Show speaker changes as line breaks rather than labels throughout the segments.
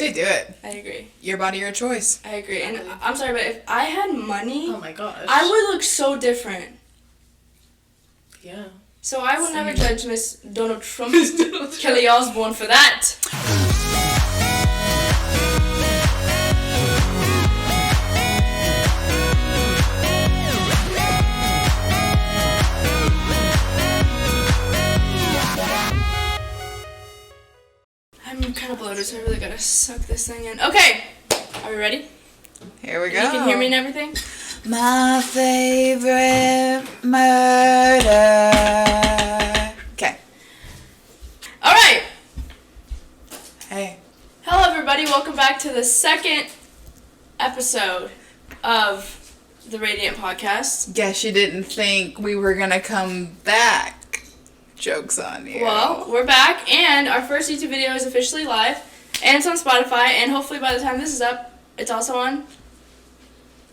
Say do it.
I agree.
Your body, your choice.
I agree. And I'm sorry, but if I had money...
Oh my gosh.
I would look so different.
Yeah.
So I would never judge Miss Donald Trump's Kelly Osbourne for that. I'm kind of bloated, so I really gotta suck this thing in. Okay, are we ready?
Here we go.
You can hear me and everything?
My favorite murder. Okay.
All right.
Hey.
Hello, everybody. Welcome back to the second episode of the Radiant Podcast.
Guess you didn't think we were gonna come back. Joke's on you.
Well, we're back, and our first YouTube video is officially live, and it's on Spotify, and hopefully by the time this is up, it's also on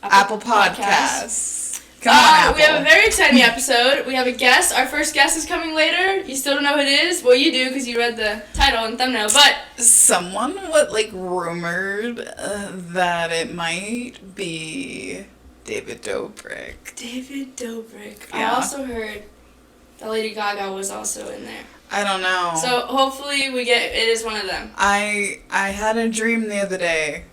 Apple Podcasts. Come on, Apple.
We have a very exciting episode. We have a guest. Our first guest is coming later. You still don't know who it is? Well, you do because you read the title and thumbnail, but...
Someone, rumored that it might be David Dobrik.
David Dobrik.
Yeah.
I also heard that Lady Gaga was also in there.
I don't know.
So hopefully it is one of them.
I had a dream the other day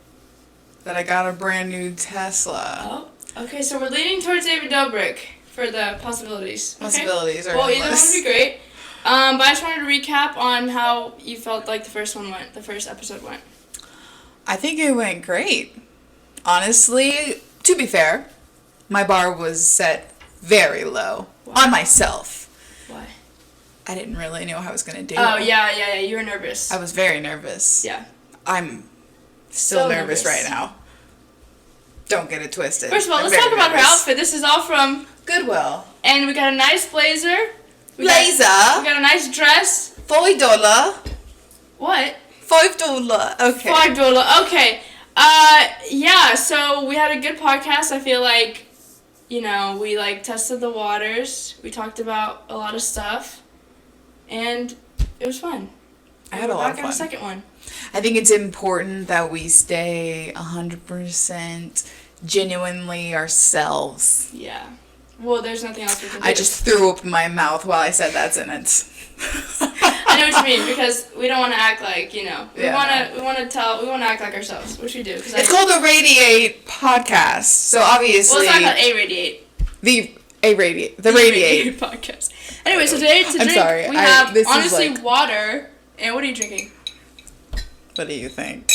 that I got a brand new Tesla.
Oh, okay, so we're leaning towards David Dobrik for the possibilities. Okay?
Possibilities are
well, either one
endless.
would be great. But I just wanted to recap on how you felt like the first episode went.
I think it went great. Honestly, to be fair, my bar was set very low on myself.
Why?
I didn't really know how I was going to do.
Oh, yeah, you were nervous.
I was very nervous.
Yeah.
I'm still nervous right now. Don't get it twisted.
First of all, let's talk about her outfit. This is all from
Goodwill.
And we got a nice blazer. We
Blazer.
got a nice dress.
$5.
What?
$5. Okay.
$5. Okay. Yeah, so we had a good podcast. I feel like, we tested the waters. We talked about a lot of stuff. And it was fun.
I had a lot of fun.
We're back on the second one.
I think it's important that we stay 100% genuinely ourselves.
Yeah. Well, there's nothing else we can do.
I just threw up in my mouth while I said that sentence.
I know what you mean, because we don't want to act like, we want to act like ourselves, which we do.
It's called the Radiate Podcast, so obviously...
Well, it's not called A-Radiate.
The Radiate
Podcast. Anyway, so today to drink,
sorry,
we have, honestly, water. And what are you drinking?
What do you think?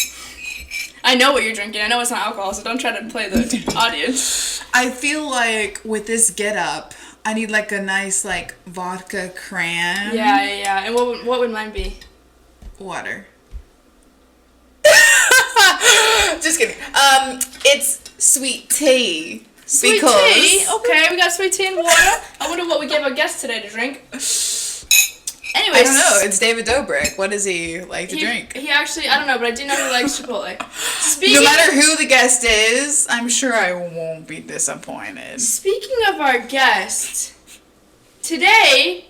I know what you're drinking. I know it's not alcohol, so don't try to play the audience.
I feel like with this getup, I need a nice vodka cran.
Yeah. And what would mine be?
Water. Just kidding. It's sweet tea.
Sweet tea? Okay, we got sweet tea and water. I wonder what we gave our guest today to drink. Anyways.
I don't know. It's David Dobrik. What does he like to drink?
He actually, I don't know, but I do know he likes Chipotle.
No matter who the guest is, I'm sure I won't be disappointed.
Speaking of our guest, today,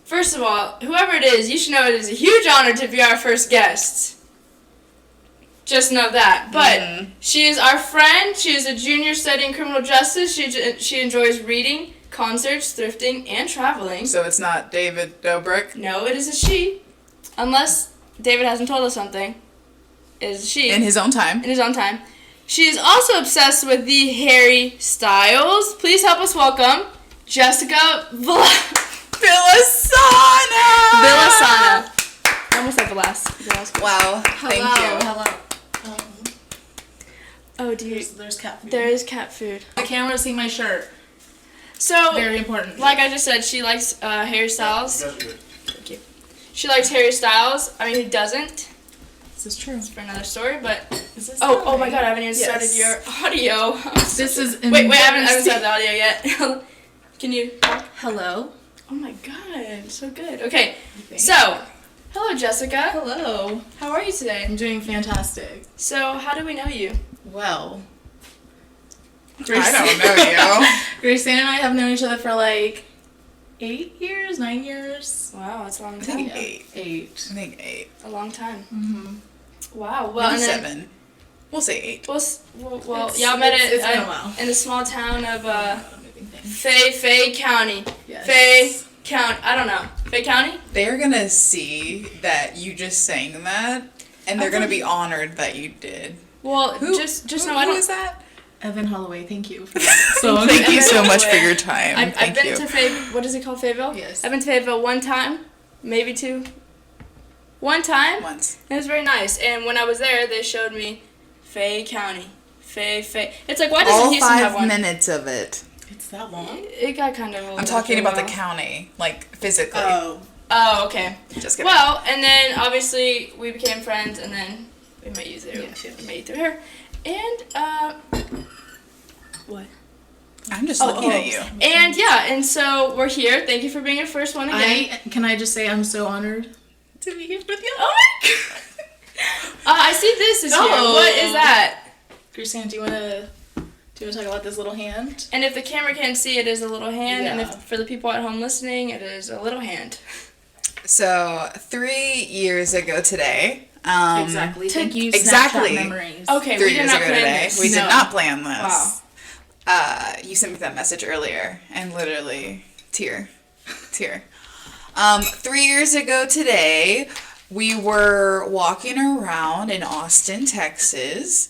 first of all, whoever it is, you should know it is a huge honor to be our first guest. Just know that. But she is our friend. She is a junior studying criminal justice. She enjoys reading, concerts, thrifting, and traveling.
So it's not David Dobrik?
No, it is a she. Unless David hasn't told us something. It is a she.
In his own time.
In his own time. She is also obsessed with the Harry Styles. Please help us welcome Jessica
Villasana!
Villasana. I almost said Velasquez.
Wow. Thank you.
Hello.
Oh, do you...
There's cat food.
There is cat food.
The camera see my shirt.
So,
very important.
Like I just said, she likes Harry Styles. Thank you. She likes Harry Styles. I mean, who doesn't?
This is true.
It's for another story, but...
Oh
my god, I haven't even started your audio.
This is...
Wait, I haven't started the audio yet. Can you talk?
Hello.
Oh my god, so good. Okay, so... Hello, Jessica.
Hello.
How are you today?
I'm doing fantastic.
So, how do we know you?
Well...
I don't know you.
Grace and I have known each other for 8 years, 9 years.
Wow, that's a long
I
time.
think 8.
8.
I think 8.
A long time.
Mm-hmm.
Wow. Well,
Maybe
and then
7. We'll say 8.
Y'all met
it's been a
it
while.
in the small town of
Moving things.
Fay County.
Yes.
Fay County. I don't know. Fay County?
They're gonna see that you just sang that, and they're gonna be honored that you did.
Well, just know I
Who
don't.
is that?
Evan Holloway, thank you. For that. So
Thank you so
Evan
much for
Holloway.
your time.
I've
Thank
been
you.
to Fay. What is it called? Fayetteville?
Yes.
I've been to Fayetteville one time, maybe 2. One time.
Once.
It was very nice. And when I was there, they showed me Fay County. Fay. It's like, why doesn't
All
Houston have
5
one?
minutes of it.
It's that long?
It got kind of old.
I'm talking
after a
about the
while.
county, like physically.
Oh, okay.
Just kidding.
Well, and then obviously we became friends, and then we met you through.
Yes.
We met you through her, and what?
I'm just looking at you.
And yeah, and so we're here. Thank you for being your first one again.
Can I just say I'm so honored to be here with you?
Oh my god! I see this is here.
Oh.
What is that?
Christiane, do you wanna talk about this little hand?
And if the camera can't see, it is a little hand, and
Yeah.
if for the people at home listening, it is a little hand.
So 3 years ago today.
Exactly. Thank you.
Exactly.
Snapchat memories.
Okay,
3
we did
years
not
ago
plan
today.
this.
We did
No.
not plan this.
Wow.
You sent me that message earlier, and literally, tear. 3 years ago today, we were walking around in Austin, Texas,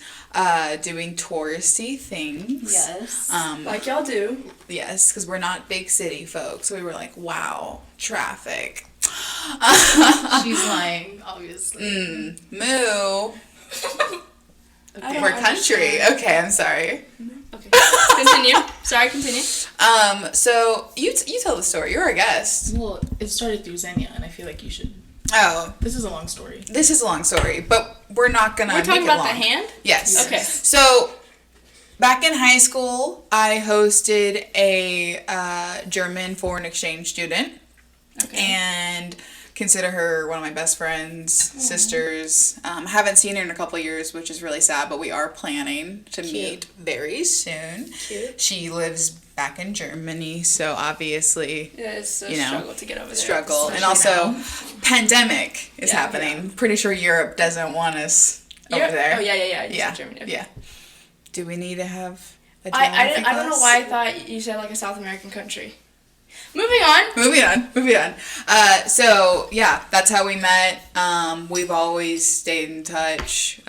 doing touristy things.
Yes.
Like y'all do.
Yes, because we're not big city folks. So we were like, wow, traffic.
She's lying, obviously.
Moo.
I don't
We're country.
understand.
Okay, I'm sorry.
Okay. Continue. Sorry, continue.
So you tell the story. You're a guest.
Well, it started through Xenia, and I feel like you should.
Oh,
This is a long story.
this is a long story, but we're not gonna.
We're talking
make it
about the
long.
hand?
Yes.
Okay.
So, back in high school, I hosted a German foreign exchange student,
Okay.
and consider her one of my best friends, sisters. Haven't seen her in a couple of years, which is really sad, but we are planning to meet very soon.
Cute.
She lives back in Germany, so obviously
Yeah, it's a
you know,
struggle to get over there.
struggle. And
Especially
also,
now.
pandemic is
Yeah,
happening. Pretty sure Europe doesn't want us over
Europe?
there.
Oh, yeah. You
Yeah.
said Germany. Okay.
Yeah. Do we need to have a
I
geography
don't know
class?
why I thought you said like a South American country. Moving on.
Moving on. So yeah, that's how we met. We've always stayed in touch.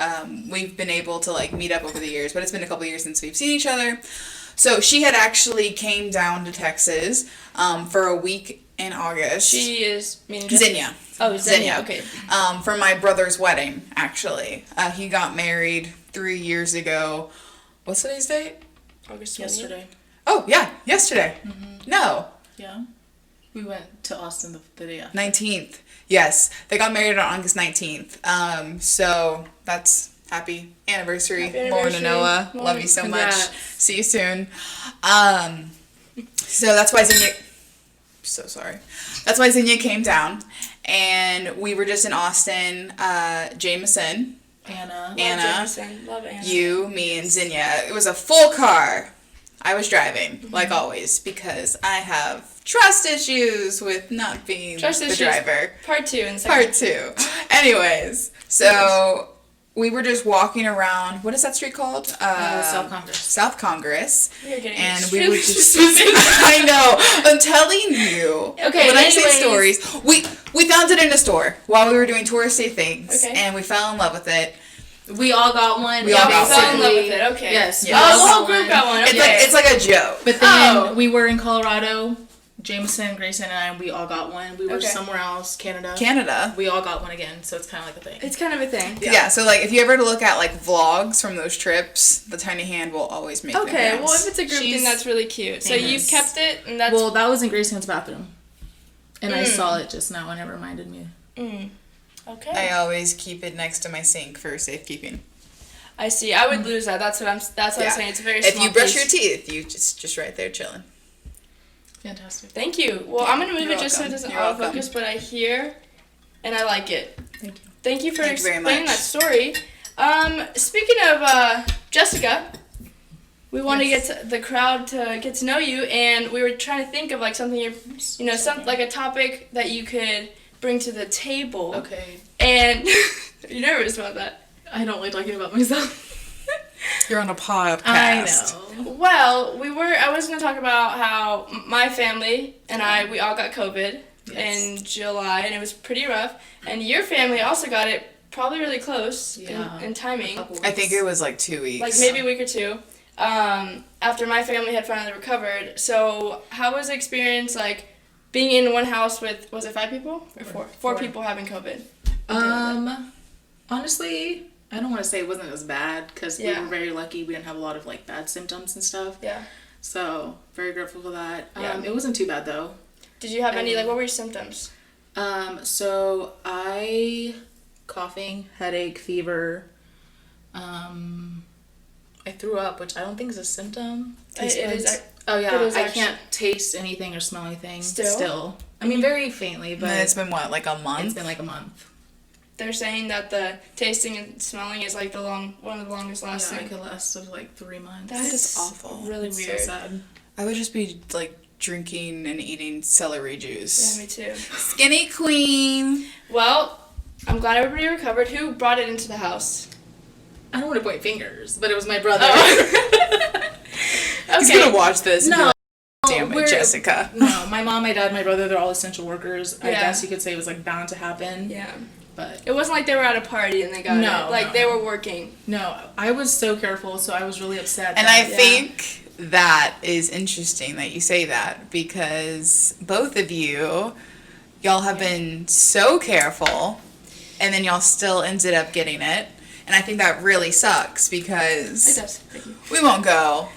We've been able to like meet up over the years, but it's been a couple years since we've seen each other. So she had actually came down to Texas for a week in August.
She is meaning
Xenia.
Oh, Xenia.
Xenia.
Okay.
For my brother's wedding, actually. He got married 3 years ago. What's today's date?
August 20th.
Yesterday.
Oh, yeah, yesterday. No,
Yeah. We went to Austin the day after.
19th. Yes, they got married on August 19th. So that's happy anniversary,
Happy
Lauren
anniversary,
and Noah.
Lauren.
Love you so much.
Congrats.
See you soon. So that's why Xenia. So sorry. That's why Xenia came down, and we were just in Austin. Jameson,
Anna.
Anna,
Jameson. Love Anna.
you, me, and Xenia. It was a full car. I was driving, like always, because I have trust issues with not being
Trust
the
issues.
driver.
Part 2 and second.
Part 2. Anyways, so we were just walking around. What is that street called?
South Congress.
South Congress.
We are getting
And we
extremely
would just.
specific.
I know. I'm telling you.
Okay,
When I say
anyways.
stories, we found it in a store while we were doing touristy things,
Okay.
and we fell in love with it.
We all got one.
We all got
We fell in
one.
love with it. Okay.
Yes.
Yeah.
Oh, the
we all
whole group
one.
got one. Okay.
It's like a joke.
But then
Oh.
we were in Colorado. Jameson, Grayson, and I, we all got one. We were
Okay.
somewhere else, Canada.
Canada.
We all got one again, so it's kind of like a thing.
It's kind of a thing.
Yeah. So like if you ever look at like vlogs from those trips, the tiny hand will always make
Okay,
an
well,
appearance.
if it's a group thing,
She's
that's really cute. So
famous.
you've kept it, and that's
Well, that was in Grayson's bathroom. And I saw it just now and it reminded me.
okay.
I always keep it next to my sink for safekeeping.
I see. I would lose that. That's what I'm saying. It's a very
If
small
you brush
piece.
your teeth, you just right there chilling.
Fantastic.
Thank you. Well, I'm gonna move
You're
it just so it
welcome.
doesn't
You're welcome.
autofocus, but I hear, and I like it.
Thank you.
Thank you for
Thank you very
explaining
much.
that story. Speaking of Jessica, we want to get the crowd to get to know you, and we were trying to think of like something some like a topic that you could bring to the table.
Okay.
And are you nervous about that?
I don't like talking about myself.
You're on a podcast.
I know.
Well, I was going to talk about how my family and we all got COVID in July, and it was pretty rough. And your family also got it probably really close in timing.
I think it was like 2 weeks.
Like maybe a week or two. After my family had finally recovered. So how was the experience like being in one house with, was it 5 people or 4? 4 people having COVID.
Honestly, I don't want to say it wasn't as bad because we were very lucky. We didn't have a lot of like bad symptoms and stuff.
Yeah.
So very grateful for that.
Yeah.
It wasn't too bad though.
Did you have any, like, what were your symptoms?
So coughing, headache, fever. I threw up, which I don't think is a symptom.
It is.
I can't taste anything or smell anything. Still. I mean, very faintly, but
it's been what, like a month?
It's been like a month.
They're saying that the tasting and smelling is like one of the longest lasting.
Yeah, it could last of like 3 months.
That
is awful.
Really
It's
weird.
so sad.
I would just be like drinking and eating celery juice.
Yeah, me too.
Skinny queen.
Well, I'm glad everybody recovered. Who brought it into the house?
I don't want to point fingers, but it was my brother.
He's gonna watch this. And be
No.
like, damn it, Jessica.
No, my mom, my dad, my brother, they're all essential workers. I
Yeah.
guess you could say it was like bound to happen.
Yeah.
But
It wasn't like they were at a party and they got it. Like they were working.
no, I was so careful, so I was really upset.
And I think that is interesting that you say that because both of y'all have been so careful and then y'all still ended up getting it. And I think that really sucks because
It does. Thank you.
we won't go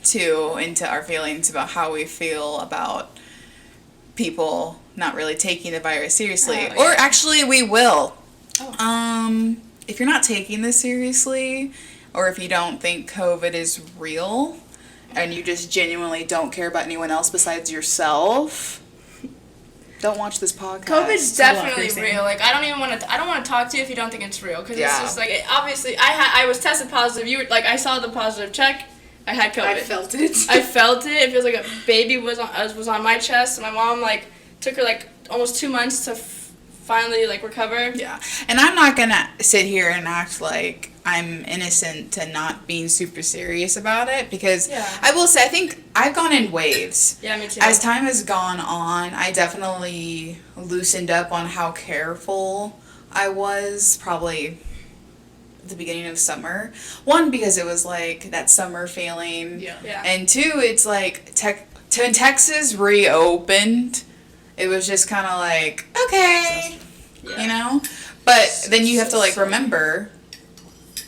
too into our feelings about how we feel about people not really taking the virus seriously.
Oh,
or actually we will.
Oh.
If you're not taking this seriously or if you don't think COVID is real and you just genuinely don't care about anyone else besides yourself, don't watch this podcast.
COVID's definitely
crazy.
real. Like I don't want to talk to you if you don't think it's real because it's
Yeah.
just like obviously I was tested positive. You were like I saw the positive check. I had COVID.
I felt it.
I felt it. It feels like a baby was on my chest. My mom like took her like almost 2 months to finally like recover.
Yeah. And I'm not going to sit here and act like I'm innocent to not being super serious about it because I will say I think I've gone in waves.
Yeah, me too.
As time has gone on, I definitely loosened up on how careful I was probably at the beginning of summer. One, because it was like that summer feeling.
Yeah.
And two, it's like when Texas reopened, it was just kind of like, okay, you know? But then you have to like remember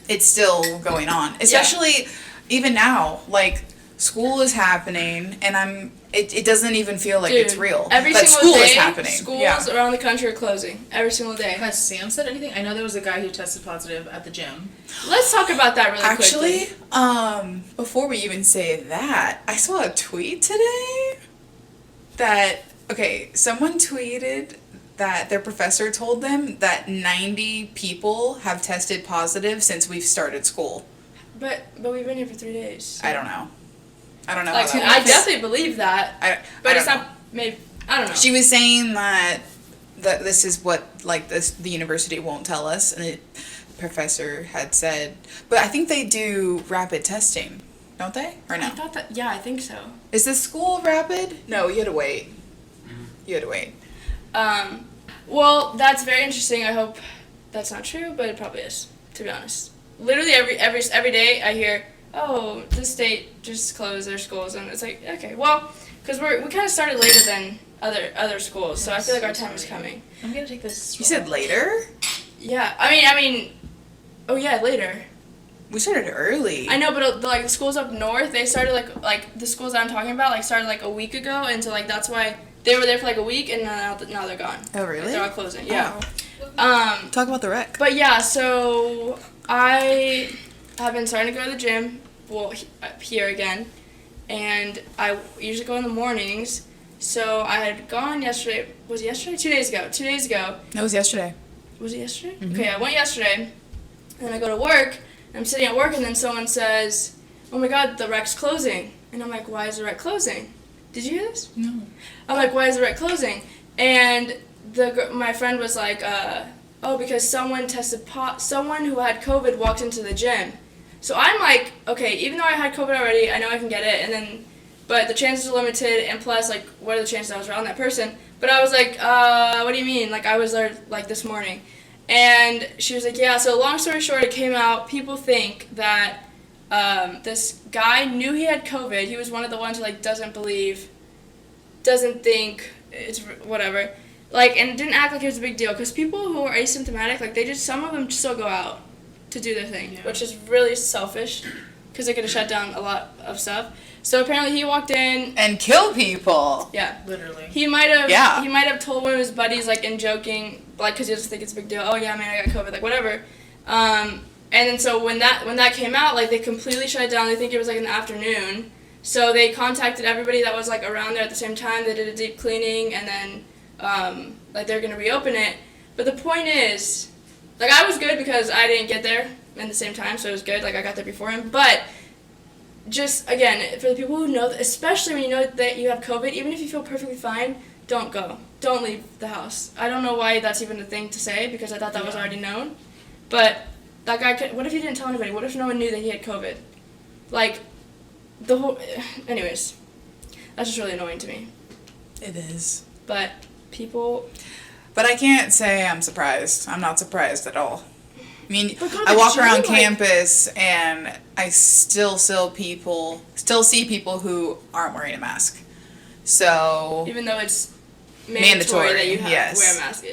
it's still going on. Especially even now, like school is happening and it doesn't even feel like it's real.
Every
but
single
school
day,
is happening.
Schools around the country are closing. Every single day.
Has Sam said anything? I know there was a guy who tested positive at the gym.
Let's talk about that really
Actually,
quickly.
before we even say that, I saw a tweet today that, someone tweeted that their professor told them that 90 people have tested positive since we've started school.
But we've been here for 3 days. So.
I don't know. How
Like,
that
I
works.
definitely believe that. But it's not, maybe, I don't know.
She was saying that this is what, like, the university won't tell us, and the professor had said, but I think they do rapid testing, don't they? Or no?
I thought that, yeah, I think so.
Is the school rapid? No, you had to wait. You had to wait.
Well, that's very interesting. I hope that's not true, but it probably is, to be honest. Literally every day I hear, oh, this state just closed their schools, and it's like, okay, well, because we kind of started later than other schools, so I feel like our time is coming.
I'm gonna take this.
You said later?
Yeah, I mean, oh yeah, later.
We started early.
I know, but like the schools up north, they started like the schools that I'm talking about, like started like a week ago, and so like that's why they were there for like a week, and now they're gone.
Oh, really?
Like, they're all closing. Yeah.
Talk about the rec.
But yeah, so I have been starting to go to the gym, here again, and I usually go in the mornings. So I had gone yesterday. Was it yesterday? 2 days ago. 2 days ago.
That was yesterday.
Was it yesterday?
Mm-hmm.
Okay, I went yesterday, and then I go to work. And I'm sitting at work, and then someone says, "Oh my God, the rec's closing." And I'm like, "Why is the rec closing?" Did you hear this?
No.
I'm like, "Why is the rec closing?" And my friend was like, oh, because someone someone who had COVID walked into the gym. So I'm like, okay, even though I had COVID already, I know I can get it, and then, but the chances are limited, and plus, like, what are the chances I was around that person? But I was like, what do you mean? Like, I was there, like, this morning. And she was like, yeah, so long story short, it came out, people think that this guy knew he had COVID. He was one of the ones who, like, doesn't think, it's whatever. Like, and didn't act like it was a big deal. Because people who are asymptomatic, like, some of them still go out to do their thing, which is really selfish. Because they could have shut down a lot of stuff. So apparently he walked in
and kill people.
Yeah,
literally.
He might have told one of his buddies, like, in joking, like, because he doesn't think it's a big deal. Oh yeah, man, I got COVID, like, whatever. And then so when that came out, like, they completely shut it down. They think it was like in the afternoon. So they contacted everybody that was, like, around there at the same time. They did a deep cleaning, and then like, they're gonna reopen it. But the point is, like, I was good because I didn't get there at the same time, so it was good. Like, I got there before him, but. Just, again, for the people who know, especially when you know that you have COVID, even if you feel perfectly fine, don't go. Don't leave the house. I don't know why that's even a thing to say, because I thought that was already known. But that guy what if he didn't tell anybody? What if no one knew that he had COVID? Like, the whole... Anyways, that's just really annoying to me.
It is.
But people...
But I can't say I'm surprised. I'm not surprised at all. I mean,
I
walk around campus and I still see people who aren't wearing a mask. So
even though it's mandatory that you have to wear a mask,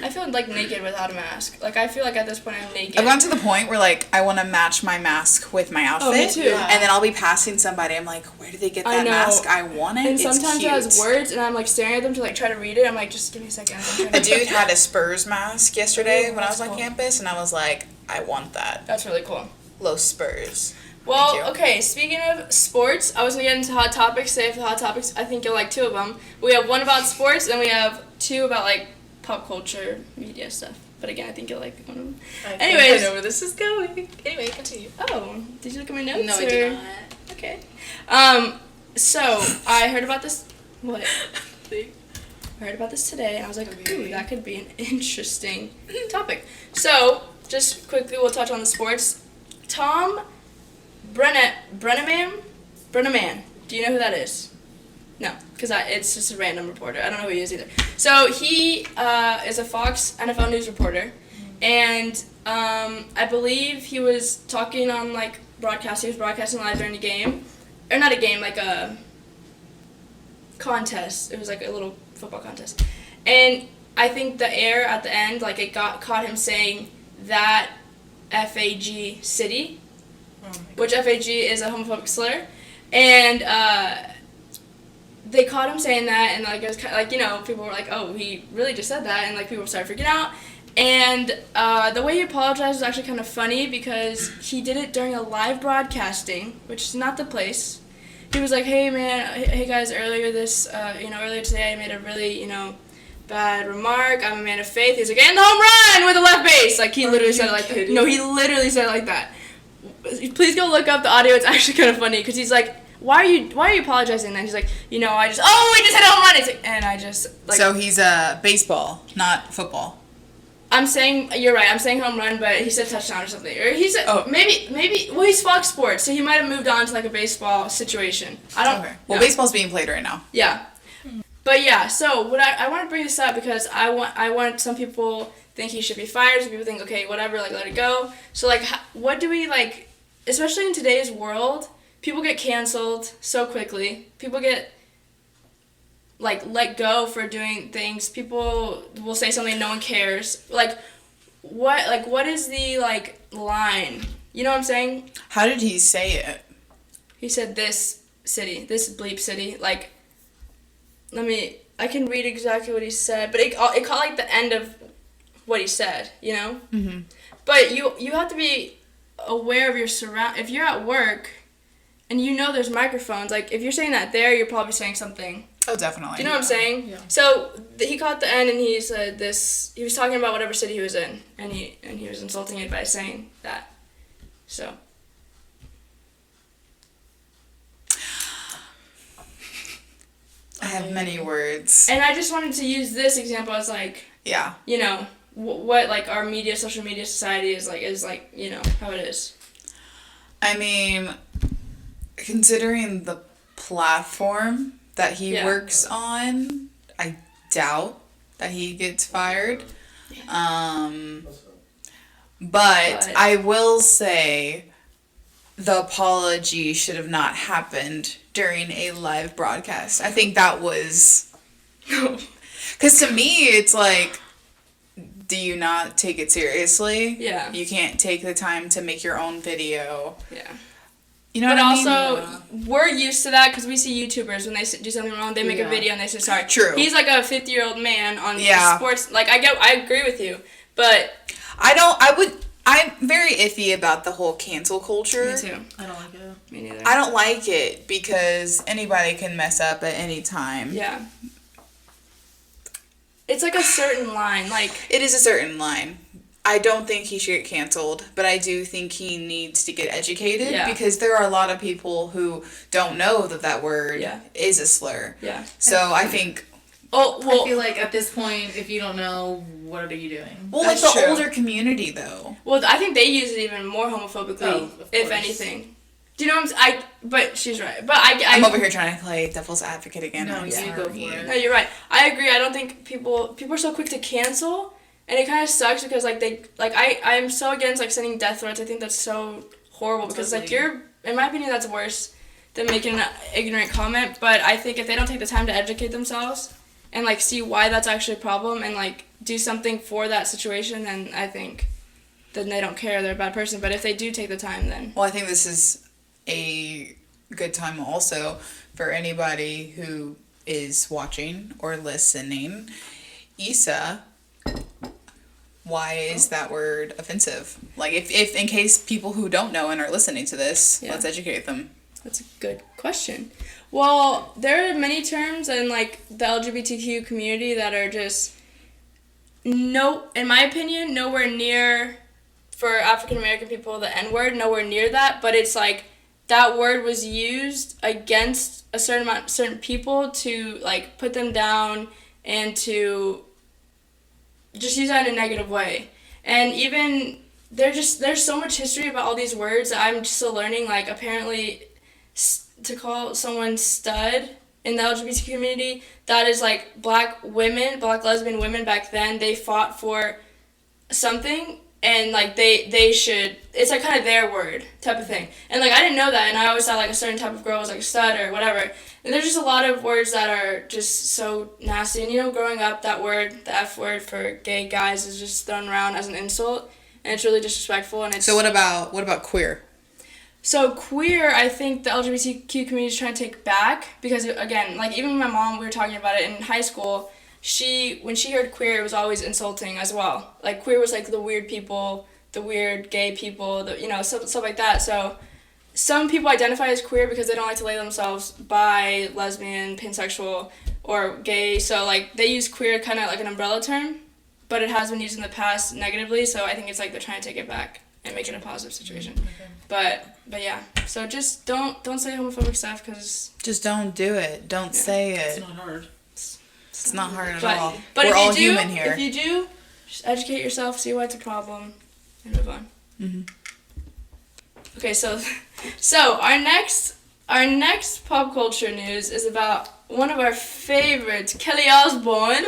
I feel like naked without a mask. Like, I feel like at this point I'm naked.
I've gone to the point where, like, I want to match my mask with my outfit.
Oh, me too.
Yeah. And then I'll be passing somebody. I'm like, where did they get that mask? I want it.
And
it's
sometimes
cute.
it has words, and I'm, like, staring at them to, like, try to read it. I'm like, just give me a second.
A dude had a Spurs mask yesterday when I was on campus, and I was like, I want that.
That's really cool.
Los Spurs.
Well, okay, speaking of sports, I was going to get into hot topics today. For the hot topics, I think you'll like two of them. We have one about sports, and we have two about, like, pop culture, media stuff. But again, I think you'll like one of them. Anyways.
I know where this is going. Anyway, continue.
Oh, did you look at my notes?
No, I did not.
Okay. So, I heard about this, what? I heard about this today, and I was like, ooh, that could be an interesting topic. So, just quickly, we'll touch on the sports. Tom Brenneman? Do you know who that is? No, because it's just a random reporter. I don't know who he is either. So he is a Fox NFL News reporter, and I believe he was talking on, like, broadcast. He was broadcasting live during a game, or not a game, like a contest. It was like a little football contest, and I think the air at the end, like, it caught him saying that FAG city, which FAG is a homophobic slur, and they caught him saying that, and, like, it was kind of, like, you know, people were like, oh, he really just said that, and, like, people started freaking out, and the way he apologized was actually kind of funny, because he did it during a live broadcasting, which is not the place. He was like, hey, man, hey, guys, earlier today I made a really, bad remark. I'm a man of faith. He's like, and the home run with the left base. Like, he literally said it like that. No, he literally said it like that. Please go look up the audio. It's actually kind of funny, because he's like, why are you apologizing? And then he's like, we just hit a home run. It's like, and I just, like.
So he's baseball, not football.
I'm saying, you're right, I'm saying home run, but he said touchdown or something. Or he said, maybe, well, he's Fox Sports, so he might have moved on to, like, a baseball situation. I don't.
Okay. Well, baseball's being played right now.
Yeah. But yeah, so what I want to bring this up, because I want some people think he should be fired, some people think, okay, whatever, like, let it go. So, like, what do we, like, especially in today's world, people get canceled so quickly. People get, like, let go for doing things. People will say something, no one cares. Like, what is the, like, line? You know what I'm saying?
How did he say it?
He said, this bleep city, like, I can read exactly what he said, but it caught, like, the end of what he said, you know?
Mm-hmm.
But you have to be aware of your if you're at work and you know there's microphones, like, if you're saying that there, you're probably saying something.
Oh, definitely.
Do you know what I'm saying?
Yeah.
So he caught the end, and he said this, he was talking about whatever city he was in, and he was insulting it by saying that. So.
have many words.
And I just wanted to use this example as like,
yeah,
you know, what like our social media society is like, you know, how it is.
I mean, considering the platform that he works on, I doubt that he gets fired. But I will say the apology should have not happened during a live broadcast. I think that was... Because to me, it's like, do you not take it seriously?
Yeah.
You can't take the time to make your own video.
Yeah.
You know what I mean?
But also, we're used to that because we see YouTubers, when they do something wrong, they make a video and they say sorry.
True.
He's like a 50-year-old man on sports. Like, I agree with you, but...
I'm very iffy about the whole cancel culture.
Me too.
I don't like it.
Me neither.
I don't like it because anybody can mess up at any time.
Yeah. It's like a certain line. Like,
it is a certain line. I don't think he should get canceled, but I do think he needs to get educated because there are a lot of people who don't know that word is a slur.
Yeah.
So I think...
I feel like at this point, if you don't know, what are you doing?
Well, like the older community, though.
Well, I think they use it even more homophobically, if anything. Do you know what I'm saying? But she's right. But I'm
over here trying to play devil's advocate again.
No, you go for it.
No, you're right. I agree. I don't think people are so quick to cancel, and it kind of sucks because I'm so against like sending death threats. I think that's so horrible because like in my opinion, that's worse than making an ignorant comment. But I think if they don't take the time to educate themselves and like see why that's actually a problem and like do something for that situation, then I think then they don't care, they're a bad person. But if they do take the time, then...
Well, I think this is a good time also for anybody who is watching or listening. Issa, why is that word offensive? Like, if in case people who don't know and are listening to this, let's educate them.
That's a good question. Well, there are many terms in, like, the LGBTQ community that are just, in my opinion, nowhere near, for African-American people, the N-word, nowhere near that, but it's, like, that word was used against certain people to, like, put them down and to just use that in a negative way. And even, there's so much history about all these words that I'm still learning, like, apparently... to call someone stud in the LGBT community, that is like black lesbian women back then, they fought for something and like they should, it's like kind of their word type of thing. And like I didn't know that, and I always thought like a certain type of girl was like a stud or whatever. And there's just a lot of words that are just so nasty. And you know, growing up, that word, the F word for gay guys is just thrown around as an insult, and it's really disrespectful. And it's...
So what about queer?
So queer, I think the LGBTQ community is trying to take back because, again, like even my mom, we were talking about it in high school, when she heard queer, it was always insulting as well. Like queer was like the weird people, the weird gay people, stuff like that. So some people identify as queer because they don't like to label themselves bi, lesbian, pansexual, or gay. So like they use queer kind of like an umbrella term, but it has been used in the past negatively. So I think it's like they're trying to take it back and make it a positive situation. But yeah, so just don't say homophobic stuff because...
Just don't do it. Don't say it.
It's not hard.
It's not hard at all.
But
we're all human here.
If you do, just educate yourself, see why it's a problem, and move on.
Mm-hmm.
Okay, so our next pop culture news is about one of our favorites, Kelly Osbourne.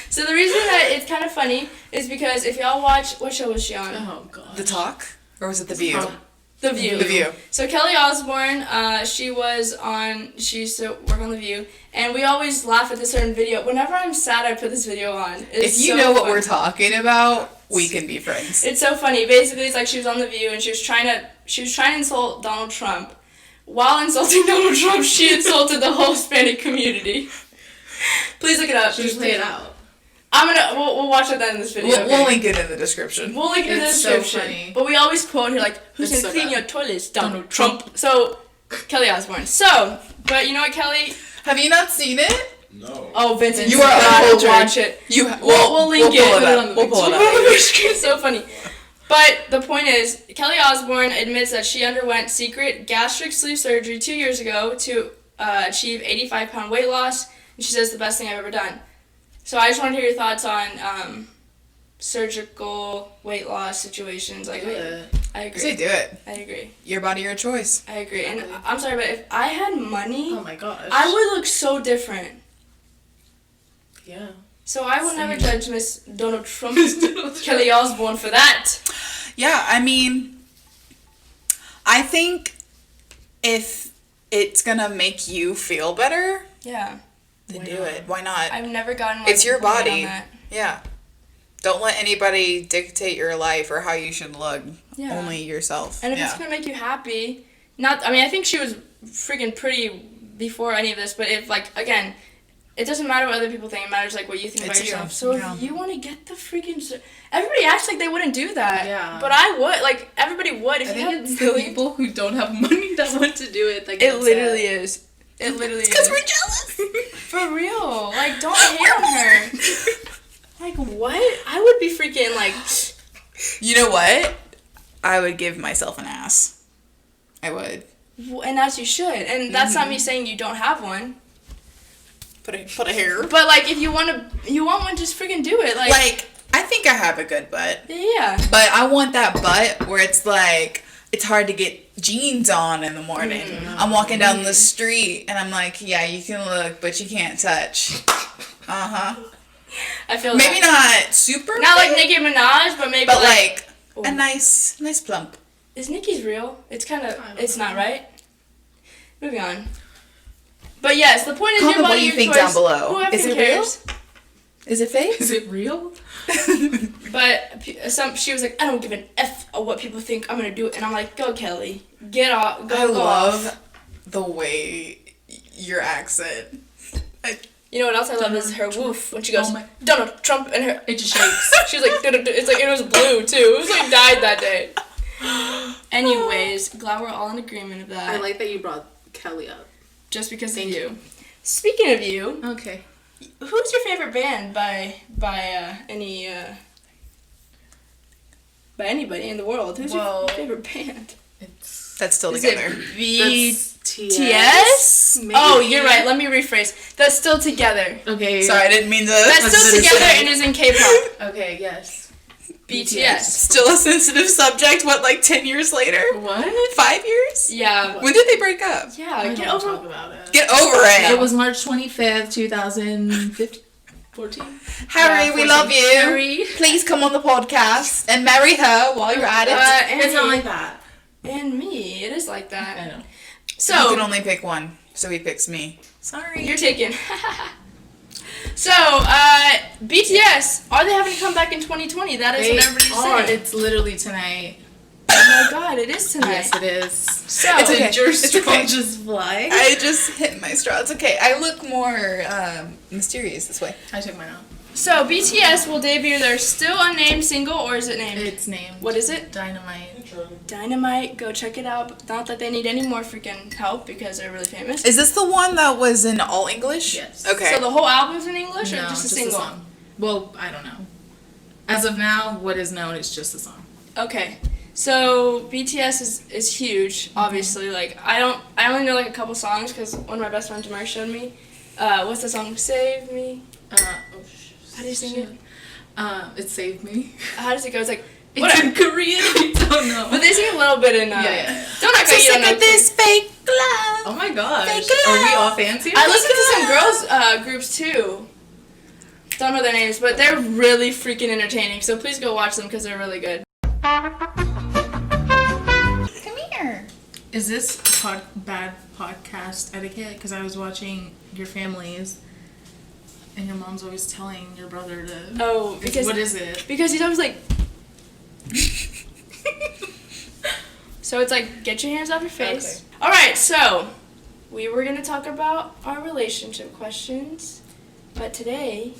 So the reason that it's kind of funny is because if y'all watch, what show was she on?
Oh god.
The Talk? Or was it The View?
The View.
The View.
So Kelly Osbourne, she used to work on The View, and we always laugh at this certain video. Whenever I'm sad, I put this video on.
If you know what we're talking about, we can be friends.
It's so funny. Basically, it's like she was on The View, and she was trying to insult Donald Trump. While insulting Donald Trump, she insulted the whole Hispanic community. Please look it up.
Just play it out.
We'll watch it then in this video.
We'll link it in the description.
We'll link it in the description. So funny. But we always quote her like, "Who's gonna clean your toilets? Donald Trump." So, Kelly Osbourne. So, but you know what, Kelly?
Have you not seen it?
No.
Oh, Vincent,
you are
gotta watch it. We'll link it.
We'll pull it up.
It's so funny. But the point is, Kelly Osbourne admits that she underwent secret gastric sleeve surgery 2 years ago to achieve 85-pound weight loss, and she says the best thing I've ever done. So I just want to hear your thoughts on surgical weight loss situations. Like, I agree.
Say do it.
I agree.
Your body, your choice.
I agree. And I'm sorry, but if I had money,
oh my gosh,
I would look so different.
Yeah.
So I will never judge Miss Donald Trump's Kelly Osbourne for that.
Yeah, I mean, I think if it's gonna make you feel better,
Yeah.
then do it. Why not?
I've never gotten.
It's your
complaint
body.
on that.
Yeah. Don't let anybody dictate your life or how you should look.
Yeah.
Only yourself.
And if it's gonna make you happy, I think she was freaking pretty before any of this. But if again, it doesn't matter what other people think. It matters what you think about
It's you.
yourself. So if you want to get the freaking, everybody acts like they wouldn't do that.
Yeah.
But I would. Everybody would. If
I
you
think
have
it's the people who don't have money that want to do it.
It literally is. It literally is.
Because we're jealous.
For real. Don't hate on her. What? I would be freaking
You know what? I would give myself an ass. I would.
and as you should. And that's not me saying you don't have one.
Put a hair.
But if you want one, just freaking do it.
I think I have a good butt.
Yeah.
But I want that butt where it's it's hard to get jeans on in the morning. I'm walking down the street and I'm like, yeah, you can look, but you can't touch.
I feel
maybe
that.
not super.
Not
big,
like Nicki Minaj, but maybe
but
Ooh.
a nice plump.
Is Nicki's real? It's kind of. It's not, right? Moving on. But yes, the point is your
Comment
body,
what you
your
think
choice.
down below.
Whoever
Is it
cares.
real? Is it fake?
Is it real?
But she was like, I don't give an F of what people think. I'm gonna do it, and I'm like, go Kelly, get off, go.
I
go
love
off.
the way your accent.
You know what else I love is her woof when she goes,
Oh my-
Donald Trump, and her.
It just shakes.
She was like, it's like it was blue too. It was dyed that day. Anyways, glad we're all in agreement of that.
I like that you brought Kelly up.
Just because
Thank
of you.
you.
Speaking of you,
Okay.
who's your favorite band by anybody in the world? Who's your favorite band?
That's still
Is
together.
it
That's
BTS?
Maybe.
Oh, you're right. Let me rephrase. That's still together.
Okay.
Sorry, I didn't mean to.
That's still together and is in K-pop.
Okay, yes.
BTS.
Still a sensitive subject. What, 10 years later?
What?
5 years?
Yeah.
When did they break up?
Yeah.
I
Get
don't
over.
talk about it.
Get over it.
It was March 25th, 2015. 14?
Harry,
Yeah,
we
14.
love you.
Harry.
Please come on the podcast and marry her while you're at it.
And
It's not
me.
like that.
And me. It is like that.
I know.
So
you can only pick one, so he picks me. Sorry.
you're taken. So, BTS, are they having to come back in 2020? That is what everybody's saying.
It's literally tonight.
Oh my god, it is tonight.
Yes, it is.
So,
It's okay.
Did your
It's
straw
okay.
just fly?
I just hit my straw. It's okay. I look more mysterious this way.
I took mine out.
so BTS will debut their still unnamed single, or is it named?
It's named.
What is it?
Dynamite.
Dynamite. Go check it out. But not that they need any more freaking help because they're really famous.
Is this the one that was in all English?
Yes.
Okay.
So the whole album's in English, or
No,
just a
a
single?
song. Well, I don't know. As of now, what is known is just a song.
Okay. So BTS is huge, obviously. I only know a couple songs because one of my best friends, Mark, showed me. What's the song? Save Me. How do you sing it?
It saved me.
How does it go? It's like
It's
whatever.
in Korean. I don't know.
But they sing a little bit in.
Yeah.
Don't act like you don't know.
this fake love.
Oh my gosh.
Fake
Are we
love.
all fancy?
I listen to some girls groups too. Don't know their names, but they're really freaking entertaining. So please go watch them because they're really good.
Come here.
Is this bad podcast etiquette? Because I was watching your families, and your mom's always telling your brother to.
Oh, because
What is it?
because he's always like. So it's like, get your hands off your face.
Okay.
All right, so we were gonna talk about our relationship questions, but today,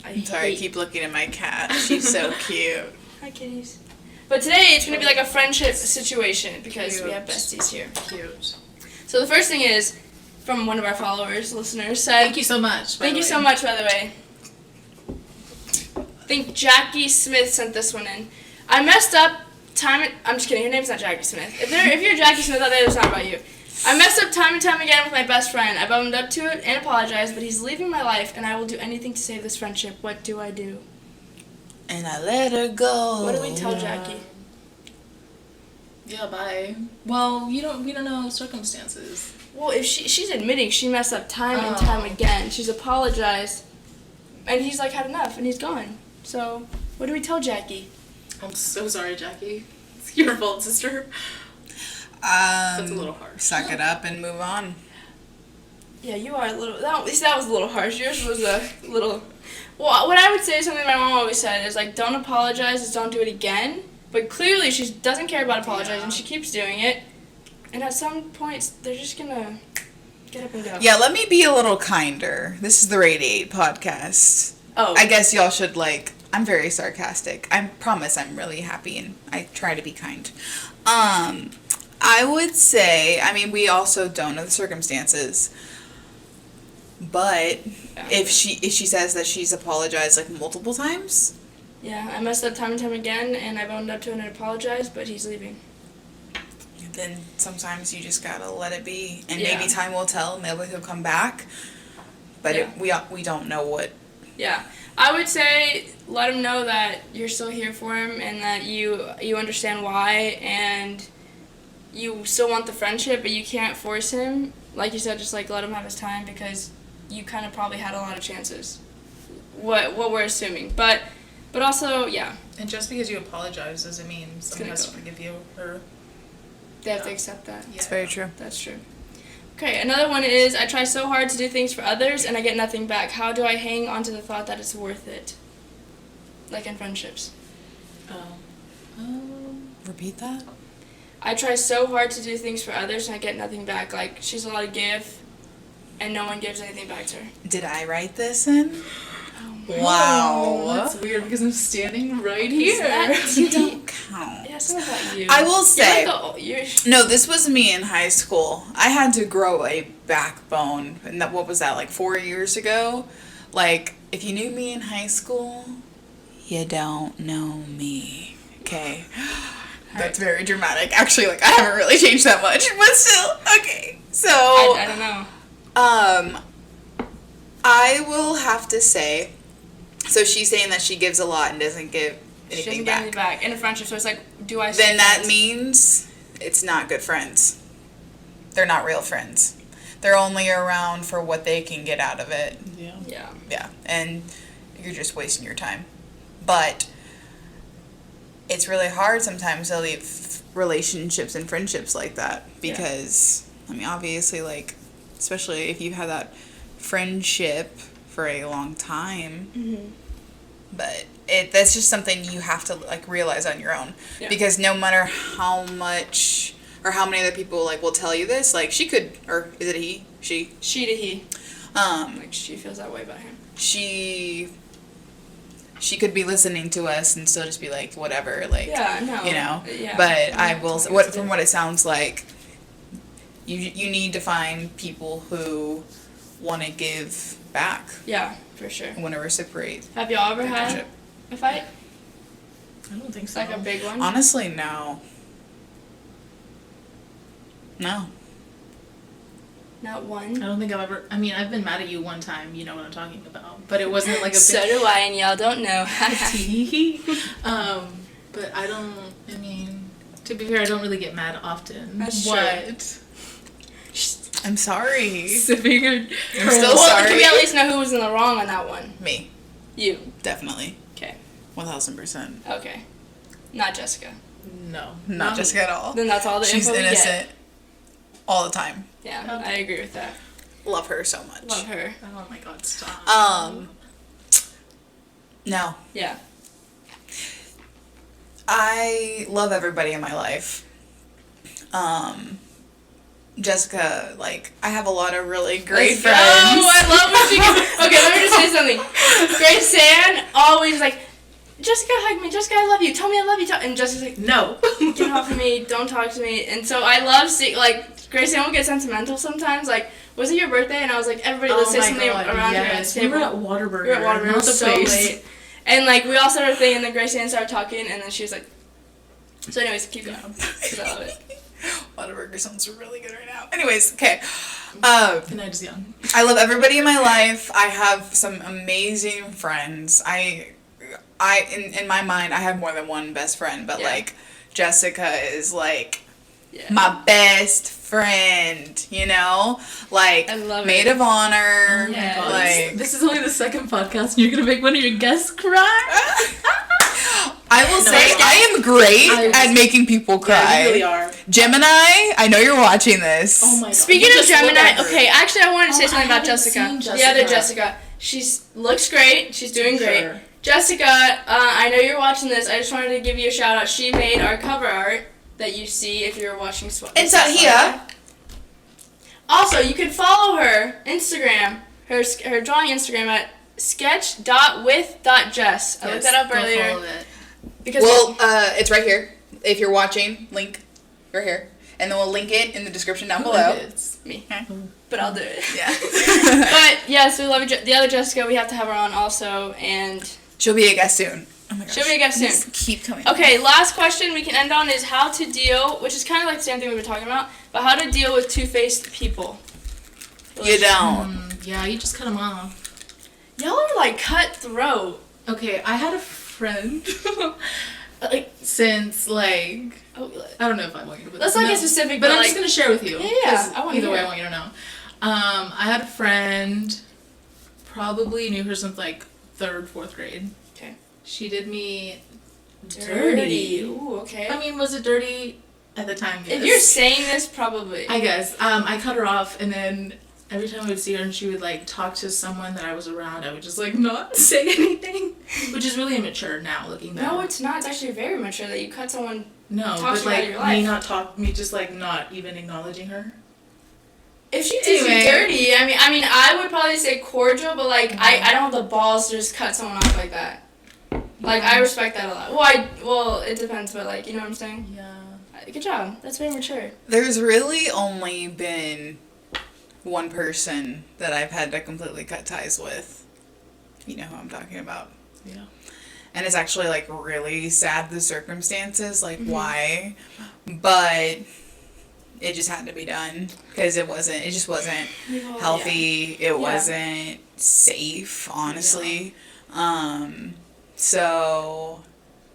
I'm sorry, I keep looking at my cat. She's so cute.
Hi, kitties. But today it's gonna be like a friendship situation because we have
Cute.
besties here.
Cute.
So the first thing is, from one of our followers, listeners, said,
Thank you so much.
Thank you so much, by the way. I think Jackie Smith sent this one in. I messed up I'm just kidding. Her name's not Jackie Smith. If you're Jackie Smith out there, it's not about you. I messed up time and time again with my best friend. I've owned up to it and apologized, but he's leaving my life, and I will do anything to save this friendship. What do I do?
And I let her go.
What do we tell Jackie?
Yeah, bye. Well, we don't know circumstances.
Well, if she's admitting she messed up time and time again, she's apologized, and he's like had enough, and he's gone. So, what do we tell Jackie?
I'm so sorry, Jackie. It's your fault, sister. That's a little harsh.
Suck it up and move on.
Yeah, you are a little. At least that was a little harsh. Yours was a little. Well, what I would say, something my mom always said, is like, don't apologize, just don't do it again. But clearly, she doesn't care about apologizing. She keeps doing it, and at some points, they're just gonna get up and go.
Yeah, let me be a little kinder. This is the Radiate podcast.
Oh.
I guess y'all should I'm very sarcastic. I promise I'm really happy and I try to be kind. I would say, we also don't know the circumstances, but if she says that she's apologized multiple times.
Yeah, I messed up time and time again, and I've owned up to it and apologized, but he's leaving.
Then sometimes you just gotta let it be, and
Yeah.
maybe time will tell. Maybe he'll come back, but we don't know what.
Yeah, I would say let him know that you're still here for him, and that you understand why, and you still want the friendship, but you can't force him. Like you said, just let him have his time, because you kind of probably had a lot of chances. What we're assuming, but also, yeah.
And just because you apologize doesn't mean someone has to forgive you or.
They have to accept that.
It's very true.
That's true. Okay, another one is, I try so hard to do things for others and I get nothing back. How do I hang on to the thought that it's worth it? Like in friendships.
Repeat that?
I try so hard to do things for others and I get nothing back. Like, she's allowed to give and no one gives anything back to her.
Did I write this in?
Oh,
Wow.
That's weird because I'm standing right here.
You don't count.
Yeah, something about you.
I will say,
you're
no, this was me in high school. I had to grow a backbone. And what was that, 4 years ago? If you knew me in high school, you don't know me. Okay? That's very dramatic. Actually, I haven't really changed that much, but still, okay. So,
I don't know.
I will have to say, so she's saying that she gives a lot and doesn't give
She
anything
doesn't get
back.
anything back. In a friendship, so it's do I
Then that
friends?
means it's not good friends. They're not real friends. They're only around for what they can get out of it.
Yeah.
Yeah.
Yeah, and you're just wasting your time. But it's really hard sometimes to leave relationships and friendships like that because, obviously, especially if you've had that friendship for a long time.
Mm-hmm.
But that's just something you have to realize on your own, because no matter how much or how many other people will tell you this, she could, or is it he, she
She to he. She feels that way about him.
She could be listening to us and still just be whatever,
yeah, no,
you know.
Yeah.
But I will from what it sounds like, you need to find people who want to give back.
Yeah, for sure.
Want to reciprocate.
Have y'all ever had
friendship.
a fight?
I don't think so.
A big one?
Honestly, no. No.
Not one?
I don't think I've ever. I've been mad at you one time. You know what I'm talking about. But it wasn't a big.
So do I, and y'all don't know.
But I don't. To be fair, I don't really get mad often.
That's
what?
I'm sorry.
Sipping her.
I'm still
Well,
sorry.
can we at least know who was in the wrong on that one?
Me.
You.
Definitely.
Okay.
1000%.
Okay. Not Jessica.
No.
Not Jessica at all.
Then that's all the
She's
info we
innocent
get.
all the time.
Yeah, I agree with that.
Love her so much.
Love her.
Oh my god, stop.
No.
Yeah.
I love everybody in my life. Jessica, I have a lot of really great friends.
Oh, I love when she goes. Okay, let me just say something. Grace San always Jessica, hug me. Jessica, I love you. Tell me I love you. And Jessica's
No.
get off of me. Don't talk to me. And so I love seeing, Grace Ann will get sentimental sometimes. Was it your birthday? And I was everybody, let's say something around here at the
We
table.
were at Waterburger.
We were at Waterburger. It
Not
was
the
so
place.
late. And, we all started thing, and then Grace Ann started talking, and then she was so anyways, keep going. 'Cause I love it.
Whataburger sounds really good right now. Anyways, okay.
The night is young.
I love everybody in my life. I have some amazing friends. In my mind, I have more than one best friend, but like Jessica is like my best friend, you know? Like,
I love
maid
it.
of honor.
Oh my God.
Like,
This is only the second podcast and you're going to make one of your guests cry?
I will
No,
say, I am great at making people cry.
Yeah, you really are.
Gemini, I know you're watching this.
Oh my God.
Speaking
You
of
just look
Gemini,
at her.
okay, actually I wanted to say
Oh,
something
I
about
haven't
Jessica.
seen
The other
Jessica.
Jessica. Looks great. She's doing great.
Sure.
Jessica, I know you're watching this. I just wanted to give you a shout out. She made our cover art that you see if you're watching.
It's out here.
Also, you can follow her Instagram, her drawing Instagram at sketch.with.jess. I looked that up
Go
earlier.
follow it.
Because
Well, it's right here. If you're watching, link right here. And then we'll link it in the description down below.
It's
me.
Okay.
But I'll do it.
Yeah.
But yes, we love you. The other Jessica, we have to have her on also, and
She'll be a guest soon. Oh my gosh.
she'll be a guest soon.
Just keep coming.
Okay, last question we can end on is how to deal, which is kind of like the same thing we were talking about, but how to deal with two-faced people.
You don't.
yeah, you just cut them off.
Y'all are like cutthroat.
Okay, I had a friend like since like
Oh,
I don't know if I want you to put
let's
this.
not
No,
get specific,
but
but
I'm
like,
just gonna share with you.
Yeah,
'cause
I wanna
either way,
hear.
I want you to know. I had a friend, probably knew her since like 3rd, 4th grade.
Okay.
She did me
dirty. Ooh, okay.
I mean, was it dirty at the time? Yes.
If you're saying this, probably.
I guess. I cut her off, and then every time I would see her and she would like talk to someone that I was around, I would just like not say anything, which is really immature now looking back.
No, it's not. It's actually very mature that you cut someone.
No,
talk
but
to her out of your
like
life.
me just like not even acknowledging her.
If she did
Anyway.
you dirty, I mean, I would probably say cordial, but like, I don't have the balls to just cut someone off like that. Like, I respect that a lot. Well, it depends, but like, you know what I'm saying?
Yeah.
Good job. That's very mature.
There's really only been one person that I've had to completely cut ties with. You know who I'm talking about.
Yeah.
And it's actually like really sad, the circumstances, like why. But it just had to be done because it just wasn't healthy. It wasn't safe, honestly. So,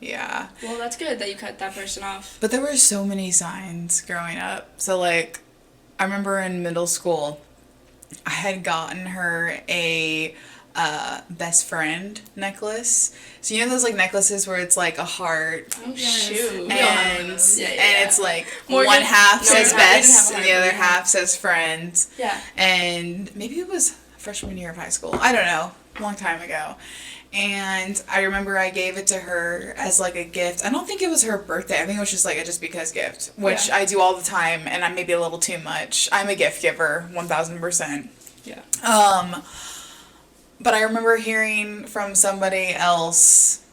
yeah.
Well, that's good that you cut that person off.
But there were so many signs growing up. So, like, I remember in middle school, I had gotten her a best friend necklace. So, you know those, like, necklaces where it's, like, a heart?
Oh, shoot.
And,
Yeah,
and
yeah.
it's, like,
Morgan?
one half
No,
says
we didn't have
best
a
and
heart,
the other
but we had-
half says friends.
Yeah.
And maybe it was freshman year of high school. I don't know. A long time ago. And I remember I gave it to her as like a gift. I don't think it was her birthday. I think it was just like a just because gift, which I do all the time, and I'm maybe a little too much. I'm a gift giver, 1000%.
Yeah.
But I remember hearing from somebody else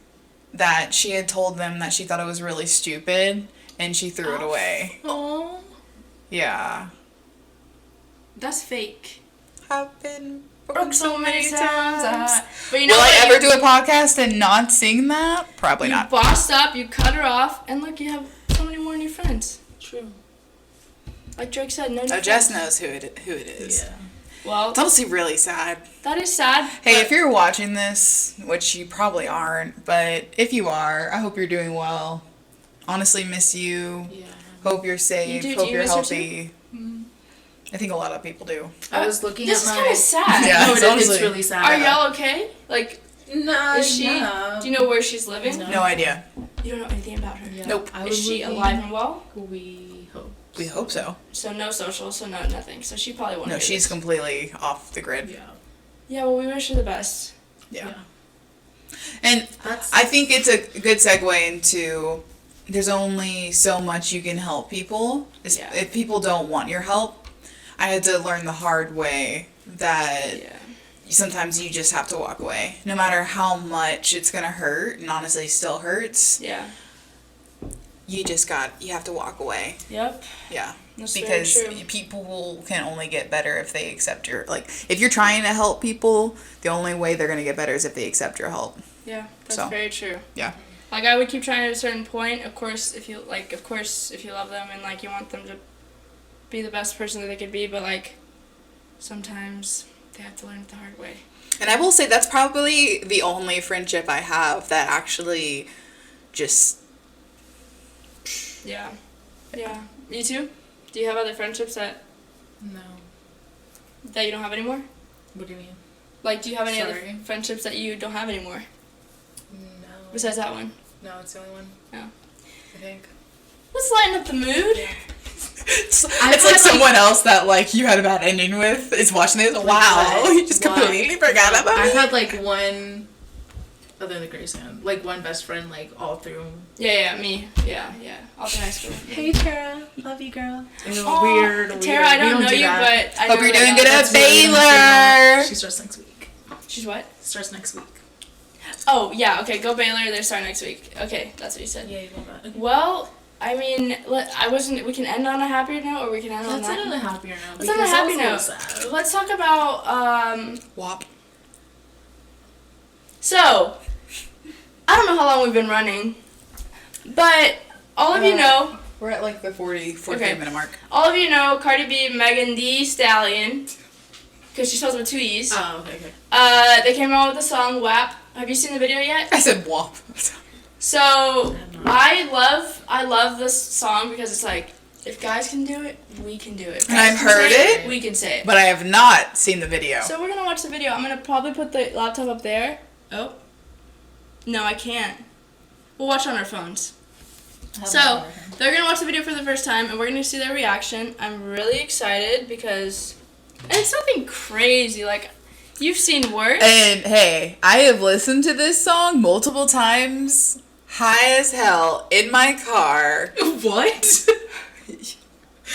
that she had told them that she thought it was really stupid, and she threw it away.
Oh.
Yeah.
That's fake.
I've been
Broke so many times. But you know
Will
what?
I ever do a podcast and not sing that? Probably
You
not.
bossed up, you cut her off, and look, you have so many more new friends.
True.
Like Drake said, no new
Oh, Jess
friends.
knows who it is.
Yeah.
Well,
It's honestly really sad.
that is sad.
Hey,
but
if you're watching this, which you probably aren't, but if you are, I hope you're doing well. Honestly, miss you.
Yeah.
Hope you're safe.
You do?
Hope
Do you
you're
miss her
healthy. I think a lot of people do.
I was looking
This is
at
kind
my.
of sad.
Yeah.
No,
it's
it's
honestly-
really sad.
Are y'all okay? Like,
No.
is she?
No.
Do you know where she's living?
No.
No idea.
You don't know anything about her.
Yeah,
Nope.
I
Is
was
she
looking-
alive and well?
We hope.
We hope so.
So no social, so no nothing. So she probably won't.
No,
do
she's
this.
completely off the grid.
Yeah.
Yeah, well, we wish her the best.
Yeah.
Yeah.
And
That's.
I think it's a good segue into there's only so much you can help people.
Yeah.
If people don't want your help, I had to learn the hard way that
Yeah.
sometimes you just have to walk away. No matter how much it's going to hurt, and honestly still hurts,
Yeah.
you have to walk away.
Yep.
Yeah.
That's
Because
very true.
people can only get better if they accept if you're trying to help people, the only way they're going to get better is if they accept your help.
Yeah, that's
So.
very true.
Yeah.
Like I would keep trying at a certain point. Of course, if you love them and like you want them to be the best person that they could be, but like sometimes they have to learn it the hard way.
And I will say that's probably the only friendship I have that actually just...
Yeah. Yeah. You too? Do you have other friendships that
No.
you don't have anymore?
What do you mean?
Like, do you have any other
Sorry.
friendships that you don't have anymore
No.
besides that one?
No, it's the only one.
No.
I think.
Let's lighten up the mood.
It's like someone else that like you had a bad ending with is watching this. Wow,
what?
you just completely forgot about
I've
it.
had like one, other than Grayson, like one best friend like all through.
Yeah, me. Yeah. All through high school.
Hey Tara, love you, girl.
Aw,
Weird.
Tara, I
We
don't know
do
you,
that.
but I
Hope
know
you're
that
doing
y'all-
good at
That's really not
Baylor.
She starts next week.
She's what?
Starts next week.
Oh, yeah, okay, go Baylor, they're starting next week. Okay, that's what you said.
Yeah, you love that. Okay.
Well, I mean, we can end on a happier note, or we can end on
Let's
that.
end on a happier note.
Let's end on a happy note.
Sad.
Let's talk about,
Whap.
so, I don't know how long we've been running, but all of you know,
We're at like the 43
Okay.
minute mark.
all of you know Cardi B, Megan Thee Stallion, because she spells with 2 E's.
Oh, okay.
They came out with the song Whap. Have you seen the video yet?
I said Whap.
So I love this song because it's like, if guys can do it, we can do it.
And I've heard it,
We can say it.
but I have not seen the video.
So we're gonna watch the video. I'm gonna probably put the laptop up there. Oh. No, I can't. We'll watch on our phones. So they're gonna watch the video for the first time, and we're gonna see their reaction. I'm really excited because, and it's nothing crazy. Like, you've seen worse.
And hey, I have listened to this song multiple times, high as hell, in my car.
What?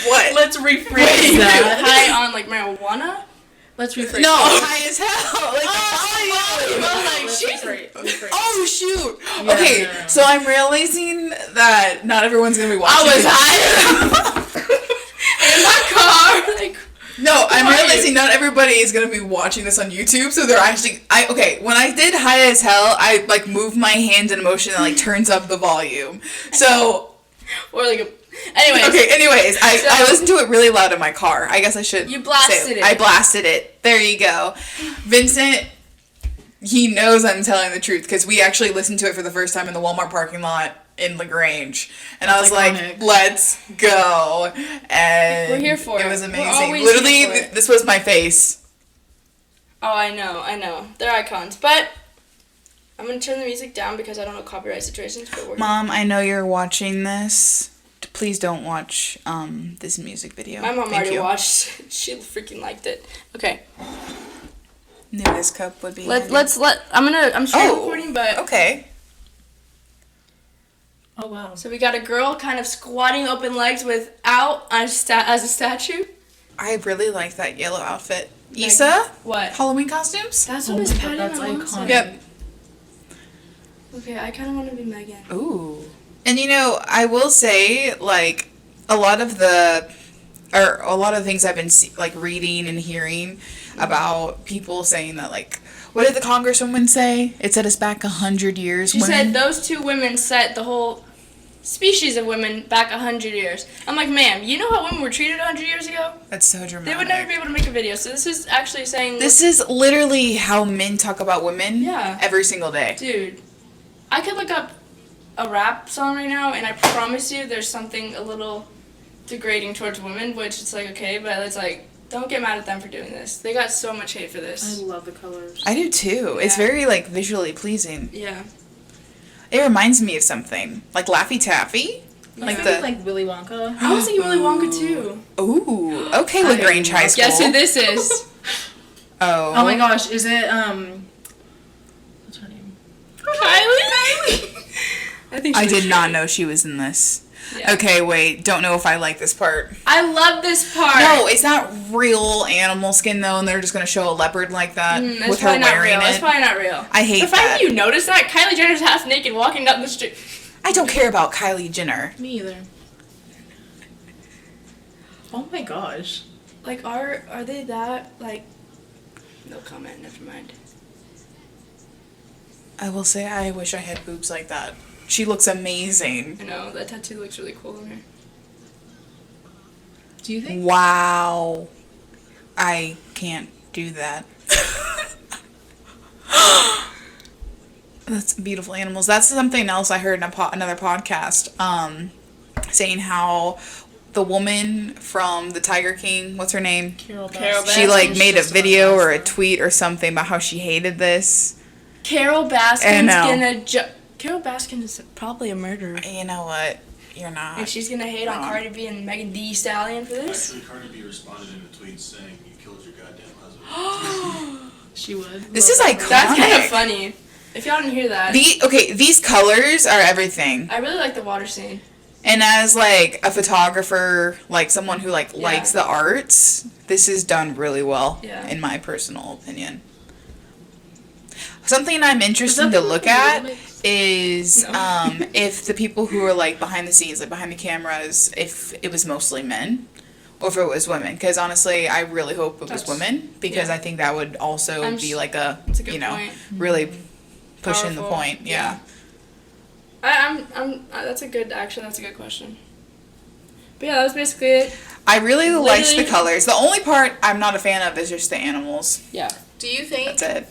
What?
Let's rephrase that.
High on like marijuana.
Let's rephrase.
No,
that.
high as hell. Like,
Let's rephrase.
oh shoot.
Yeah,
Okay,
no.
so I'm realizing that not everyone's gonna be watching.
I was
this.
in my car. Like,
No, I'm
Why?
realizing not everybody is gonna be watching this on YouTube, so they're actually. When I did high as hell, I like moved my hands in a motion that like turns up the volume. So
or like, anyways.
Anyways, I
So-
listened to it really loud in my car. I guess I should.
You blasted
say
it.
I blasted it. There you go, Vincent. He knows I'm telling the truth because we actually listened to it for the first time in the Walmart parking lot in LaGrange, and I was
Iconic.
like, "Let's go!" And
We're here for
it.
it.
was
We're
amazing.
always
Literally,
here for it.
this was my face.
Oh, I know. They're icons. But I'm gonna turn the music down because I don't know copyright situations. But we're
Mom, I know you're watching this. Please don't watch this music video.
my mom
Thank
already
you.
watched. She freaking liked it. Okay.
Knew this cup would be.
I'm screen
Oh,
recording, but
Okay.
Oh wow.
so we got a girl kind of squatting open legs without as a statue.
I really like that yellow outfit.
Like-
Issa,
What?
Halloween costumes.
That's
Oh
what Miss
my God,
Patty
that's
my mom
iconic.
said.
Yep.
Okay, I kind of want to be Megan.
Ooh. And I will say, like, a lot of the things I've been reading and hearing about people saying that, like, what did the Congresswoman say? It set us back 100 years.
She
women.
said those two women set the whole species of women back 100 years. I'm like, ma'am, you know how women were treated 100 years ago?
That's so dramatic.
They would never be able to make a video. So this is actually saying,
This is literally how men talk about women.
Yeah.
Every single day.
dude, I could look up a rap song right now, and I promise you there's something a little degrading towards women, which it's like, okay, but it's like, don't get mad at them for doing this. They got so much hate for
I
this.
love the colors.
I do too. It's
Yeah.
very visually pleasing.
Yeah.
It reminds me of something like Laffy Taffy.
Like
Like
the
the-
like Willy Wonka.
I was thinking Willy Wonka too.
Ooh, okay, LaGrange High School.
Guess who this is?
Oh.
Oh my gosh, is it what's her name?
Kylie. I think
I
she was
did not
great.
know she was in this.
Yeah.
Okay, wait. Don't know if I like this part.
I love this part.
No, it's not real animal skin though, and they're just gonna show a leopard like that
That's
with her
probably not
wearing
real. That's
it.
probably not real.
I hate
the fact
that.
that you noticed that Kylie Jenner's half naked walking down the street.
I don't care about Kylie Jenner.
Me either. Oh my gosh.
Like, are they that like? No comment. Never mind.
I will say I wish I had boobs like that. She looks amazing.
I know that tattoo looks really cool on her.
Do you think?
Wow. I can't do that. That's beautiful animals. That's something else I heard in another podcast, saying how the woman from the Tiger King, what's her name?
Carol
Carol
Baskin.
She like made a
Just about
video or a
last
tweet or something about how she hated this.
Carol Baskin's
I know.
gonna Carol Baskin is probably a murderer.
You know what? You're not.
And she's gonna hate on
wrong.
Cardi B and Megan Thee Stallion for this.
Actually, Cardi B responded in a tweet saying, "You killed your goddamn husband."
She would.
This is
Love
iconic.
That's kind of funny. If y'all didn't hear that,
These colors are everything.
I really like the water scene.
And as like a photographer, like someone who like
Yeah.
likes the arts, this is done really well,
Yeah.
in my personal opinion. Something I'm interested
that
to
the
look
one
at
with
is
No.
if the people who are like behind the scenes, like behind the cameras, if it was mostly men or if it was women. Because honestly, I really hope it was
That's-
women because
yeah.
I think that would also
I'm
be
s-
like a,
That's a good
you know,
point.
really pushing the
Powerful.
point. Yeah.
That's a good question. But yeah, that was basically it.
I really liked the
Literally-
colors. The only part I'm not a fan of is just the animals.
Yeah.
Do you think
That's it.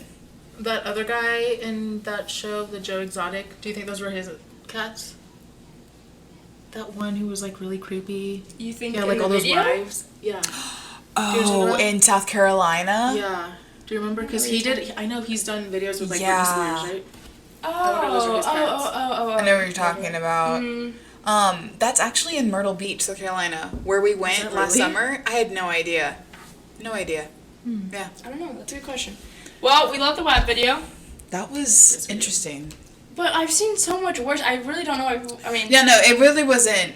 that other guy in that show, the Joe Exotic, do you think those were his cats? That one who was like really creepy.
You think
Yeah,
in
like
the
all those
video?
wives. Yeah.
Oh, in South Carolina?
Yeah. Do you remember? Because he did. I know he's done videos with like
Yeah.
Britney Spears, right?
Oh,
those are his cats.
I know what you're talking about.
Mm,
That's actually in Myrtle Beach, South Carolina, where we went
that
last
really?
summer. I had no idea. No idea. Yeah.
I don't know. That's a good question. Well, we love the Whap video,
That was interesting.
but I've seen so much worse. I really don't know. I mean,
Yeah, no, it really wasn't.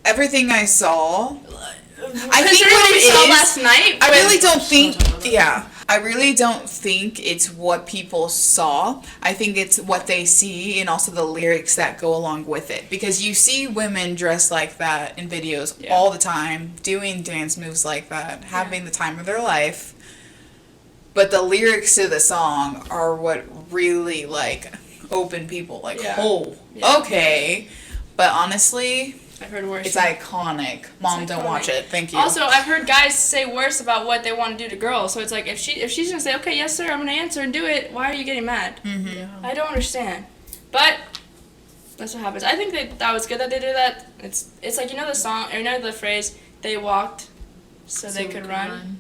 Everything I saw, I think
considering
what
we
it
saw
is-
last night.
I really don't
Don't
think,
talk about that.
yeah, I really don't think it's what people saw. I think it's what they see and also the lyrics that go along with it. Because you see women dressed like that in videos
Yeah.
all the time, doing dance moves like that, having the time of their life. But the lyrics to the song are what really, like, open people, like,
Yeah.
oh,
Yeah.
okay. But honestly,
I've heard worse.
it's iconic. Mom, don't watch
iconic.
it. Thank you.
Also, I've heard guys say worse about what they want to do to girls. So it's like if she's gonna say, okay, yes sir, I'm gonna answer and do it. Why are you getting mad?
Yeah.
I don't understand. But that's what happens. I think that was good that they did that. It's like, you know the song, or you know the phrase, they walked so they could run.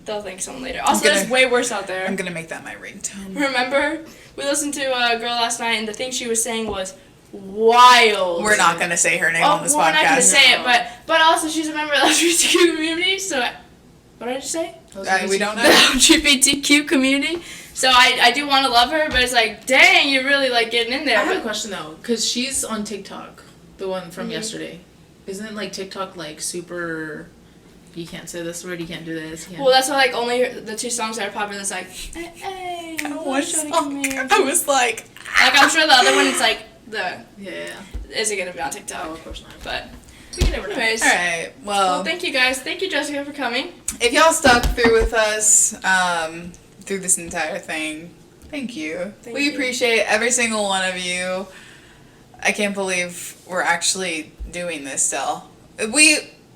They'll thank someone later. Also,
gonna-
there's way worse out there.
I'm gonna make that my ringtone.
Remember, we listened to a girl last night, and the thing she was saying was wild.
We're not gonna say her name
Oh,
on this
well, we're not gonna
podcast.
say it, but also she's a member of the LGBTQ community. So, what did I just say?
We don't
The
know.
LGBTQ community. So I do want to love her, but it's like, dang, you're really like getting in
I
there.
have a
But
question though, because she's on TikTok, the one from
Mhm.
yesterday. Isn't like TikTok like super? You can't say this word. You can't do this. You can't.
well, that's why like only the two songs that are popular. It's like, hey,
One
shawty,
song.
come here.
I was like,
Like I'm sure the other one is like
yeah.
isn't gonna be on TikTok,
Oh, of course not.
but
We never know.
anyways.
all right.
Well,
Well,
thank you guys. Thank you, Jessica, for coming.
if y'all stuck through with us through this entire thing, thank you.
Thank
We
you.
appreciate every single one of you. I can't believe we're actually doing this still.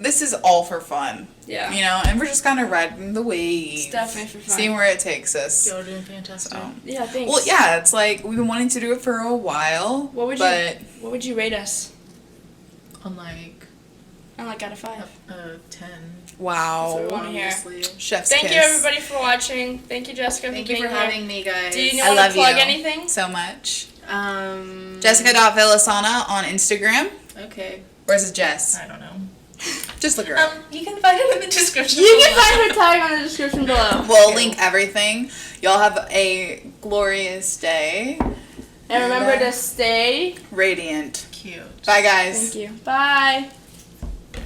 This is all for fun.
Yeah.
You know, and we're just kind of riding the wave.
It's definitely for fun.
Seeing where it takes us.
Y'all are doing fantastic.
So.
Yeah, thanks.
Well, yeah, it's like we've been wanting to do it for a while.
What would
but
you rate us?
On like
On like out of 5.
10.
Wow.
That's what we want to hear.
Obviously.
Chef's
Thank
kiss.
you everybody for watching. Thank you, Jessica,
Thank
for
you
being
for
here.
having me, guys.
Do you
I
want
love
to plug
you.
anything?
so much.
Um.
Jessica.Villasana on Instagram.
Okay.
Where's it Jess?
I don't know.
Just look her up.
You can find it in the description.
You can find her tag on the description below.
We'll link everything. Y'all have a glorious day.
And remember to stay.
Radiant.
Cute.
Bye, guys.
Thank you. Bye.